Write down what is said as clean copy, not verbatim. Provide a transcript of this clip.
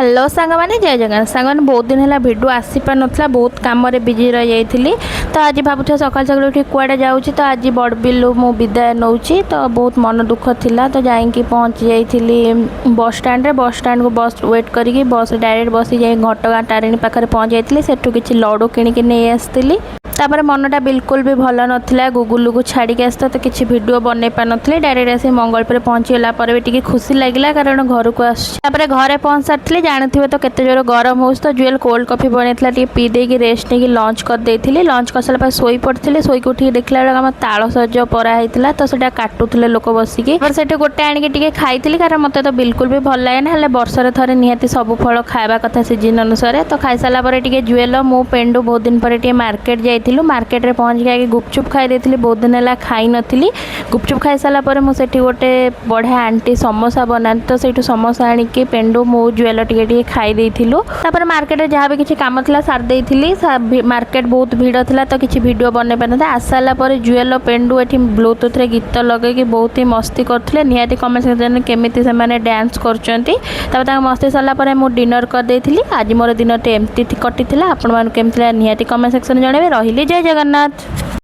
Hello सांग मैंने जय जगन्नाथ सांग मैंने बहुत दिन है भिडियो आसी पार नाला बहुत कम बिजी रही तो आज भावुँ सकाल सकाल उठी कुआड़े जाऊँगी तो आज बड़ बिल्लू मु विदाय नौ तो बहुत मन दुख थिला तो जाइकी पहुँची जाइली बस स्टाण्ड को बस वेट करी बस डायरेक्ट बस जाए घटगाँ तारिणी पाखे पहुँच जाइली सेठू किसी लड्डू किणिकी नहीं आसती तापर मनटा बिल्कुल भी भल नाला गुगुलू को छाड़ी आसता तो किसी भिडियो बन पानी डायरेक्ट आसी मंगलपुर पहुँचीगला भी टी खुशी लगे कारण घर को आसपर घरे पहुँच सारी जानते तो केते जोर गरम हो तो जुएल कोल्ड कॉफी बनई पी देकी रेस्ट नहीं लंच करदे लंच कर सारा शोई पड़ी शोक उठी देखला बेलू आम ताल सज पराई तो से काटुले लोक बसिकी से गोटे आणिकी खाई कारण मत तो बिल्कुल भी भल लगे ना वर्षे थे निहाती सब फल खावा कथा सीजन अनुसार तो खाई सारापर जुएल मु पेंडू बहुत दिन पर मार्केट जाइलु मार्केट रे पहुँच के गुपचुप खाई देती बहुत दिन है खाई नी गुपचुप खाई सारापर मुझे गोटे बढ़िया आंटी समोसा बनाती तो से समोसा आणिकी पेंडू मु जुएल टे खाई देइथिलु तापर मार्केट जहाँ भी किसी काम था सार देइथिली मार्केट बहुत भीड़ था तो किसी वीडियो बन पार आसाला पर जुएल पेंडू ये ब्लूटूथ रे गीत लगे बहुत ही मस्ती करते निहाती कमेंट सेक्शन केमी से डांस कर मस्ती सारापर मुझे डिनर करदेली आज मोर दिन एमती कटी आपण केमती निहाती कमेंट सेक्शन जनइबे रही जय जगन्नाथ।